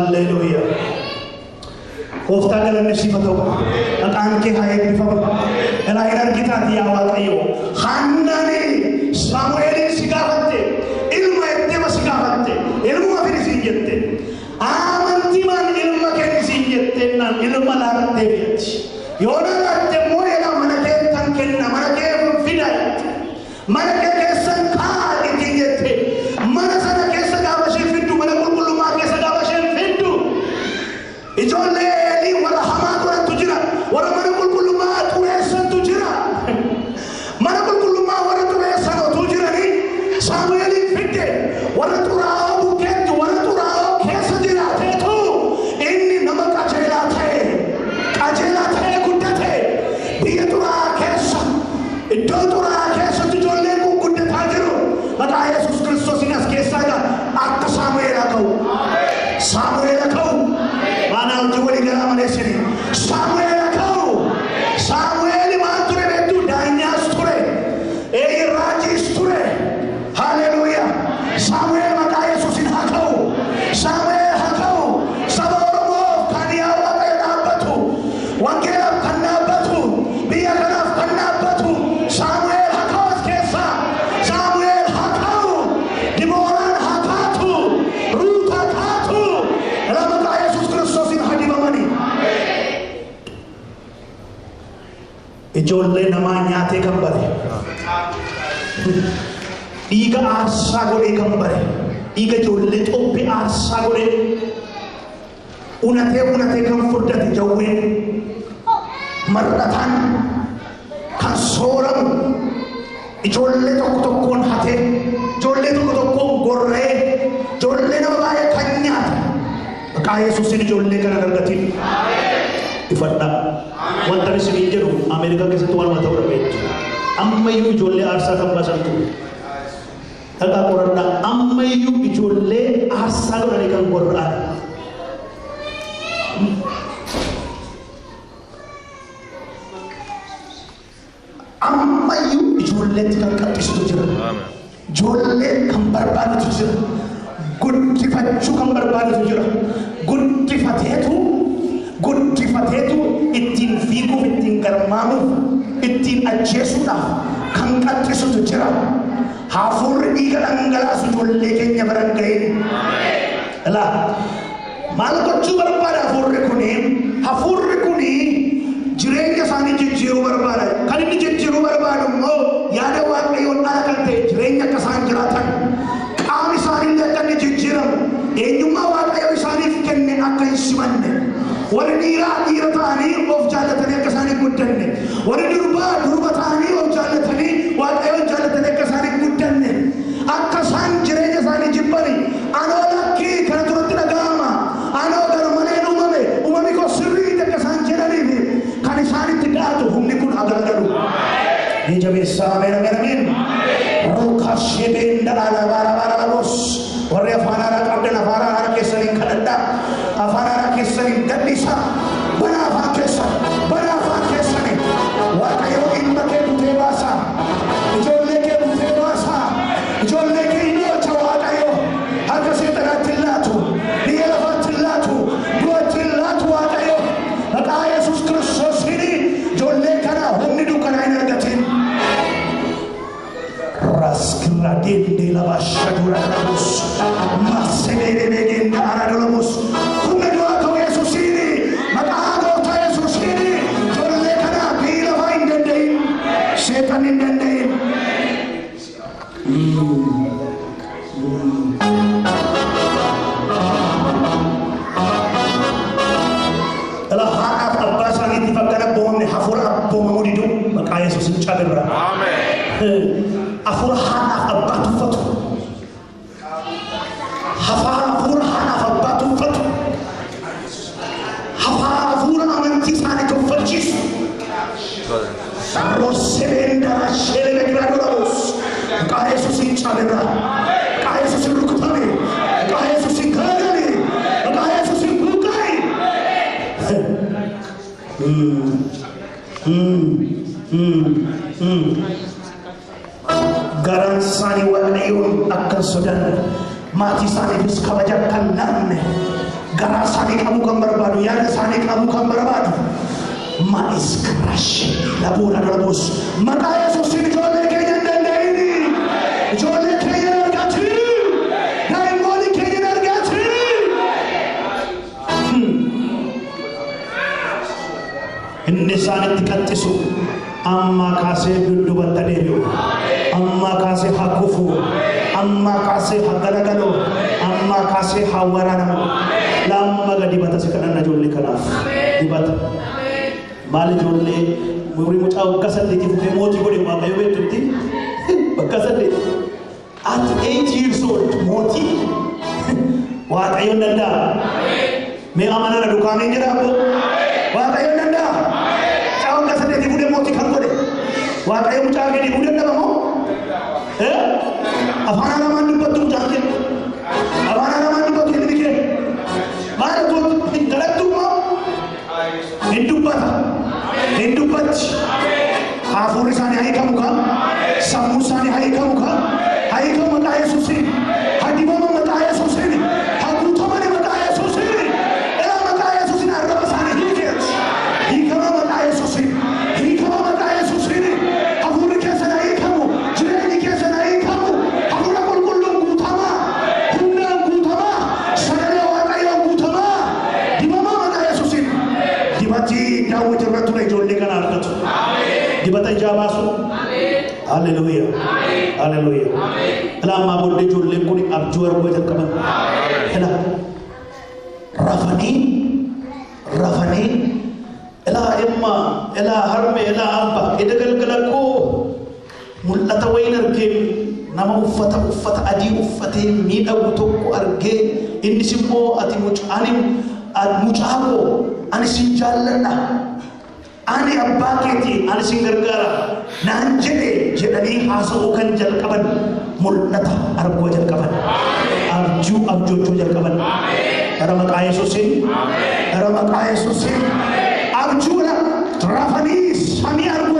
Hallelujah. Kofta galanne sifatau. Akan ke hayat bifam. Elahiran kita dia wakayo. Handani Samuel sigafate. Ilmu ette masigafate. Ilmu afiri sinjette. Amantiman ilmu ke sinjette nan ilmu larate biachi. Yona larate moyela manake tankenna manake fidai. Manake kesan ka itinjette. Manasana kesa gavashi fintu manakul kuluma kesa gavashi fintu. Ijolle wala hamadura tujira wala manakul kuluma tuesan tujira manakul kuluma wala tuesan tujira ni Samuel fitte wala turao buket wala turao kesa dira tetu inni namaka jela the gudda the dia tura kesa iddo tura kesa tujolle ku gudda thajiru mata Yesus Kristus ini kesa ga akka Samuel akau Samuel akau mana ujuli gala manesini Samuel akau Samuel manture betu danya sture raji sture haleluya Samuel maka Yesus ini akau Samuel akau saboromo kaniawa kena batu wangela kena batu dia kena batu Samuel akau kesa Samuel akau Deborah akatu Ruth akatu maka Yesus Kristus ini hadir bamani ijolle namanya te kambare iga arsa gore kambare iga jolle toppe arsa gore unate kam furdate jawwe marratan kan soram ijolle tokkon hate jolle tokkon gorre jolle namaya kanyata maka Yesus ini jolle kana dargatin ifadda wanta bisini jeru Amerika ke setuan mata berbeda ammayu jolle arsa kan basantu taga koranda ammayu jolle arsa dari kan Quran ammayu jolle kan katis tu jira jolle kan barbad tu jira gutti faccu kan barbad tu jira gutti fatetu ittin fiku ittin garmamu ittin ajjesuda kan qattisu jira hafur diga angalasu jolle kenya barangai la mal gochu barbara hafur kuni jirenya sani jijjiru barbara kan ini jijjiru barbara mo yada waqti on alakante jirenya kasan jiratan kami sani lekan jijjiram enyuma waqti sani kenne akai simanne wala dira tani of jalatane kasani guddanne wala durba tani of jalatane wala jalatane kasani guddanne akka san jirenya sani jibbani ano lakki kana turutna gama ano garmane umame ko sirri de kasan jirani kani sani tidatu humni kun agargaru ni jabe samena meramin ruka shebenda ala bara bos warre fanara kabdana farara kesani kadanda afarara kesani dadisa bana fa kesani wakayo imbake butebasa jolle ke ino chawakayo akase taratillatu diela fatillatu duatillatu wakayo maka Yesus Kristus ini jolle kana humni dukana energatin raskira dende la bashadura rabus masebere begenda aradolmus kunga doa ko Yesus ini maka ko Yesus ini jolle kana bila vain dende setan dende telah harap abbasan itifakana bomne hafur abbo mamudidu maka Yesus inchabra amen afur hanaf abbatu fatu afur hanaf abbatu fatu afur amanti sane ko fajis rosebenda shelele gradolabus ka Yesus inchabra ka Yesus rukutame ka Yesus gagale ka Yesus bukai garan sani wanayon akan sodan mati sani bis kabajakan namne Gara sani kamu kan berbadu, ya sani kamu kan berbadu. Mais crash, labura labus. Maka Yesus ini jole kenya denda ini, jole kenya nargati, daimoni kenya nargati. Inni sani tikatisu, amma kase dundu bantadelu, amma kase hakufu, amma kase hagalagalo, amma kase hawaranamu. Lama gadi bata sekarang najolli kanaf, dibata. Mali jolle muri mucha ukasalli tifu moti bodi ma kayo betuti bakasalli at 8 years old moti wa kayo nanda me amana na dukane ngira ko wa kayo nanda chaw kasalli tifu de moti kan ko de wa kayo mucha ge di budan na mo afana na man dubatu jaake afana na man dubatu ni dike mara to galatu mo Hindubat Hafuri sani hai kamuka Samu sani hai kamuka Hai kamuka Yesusi Hadimama mata Yesusi Hagutama ni mata Yesusi Ela mata Yesusi na araba sani hikets Hikama mata Yesusi Hikama mata Yesusi Hafuri kesa na hikamu Jireni kesa na hikamu Hafura kulkullu gutama Humna gutama Sagale wakayo gutama Dimama mata Yesusi Dimati Dawit Ratule Jolle kan argatu dibata jabasu haleluya haleluya lama bodde jolle kuni abjuwar ko jakaban ela rafani ela imma ela harme ela abba idagal galako mulata waynar ke nama uffata adi uffate mi dagu tokko arge indi simmo ati mucanim ad mucako ani sinjallana ani abbaketi ani singargara nanjede jedani haso kan jalkaban mulnata argo jalkaban abjo jalkaban rama Yesusin abjula rafani sami argo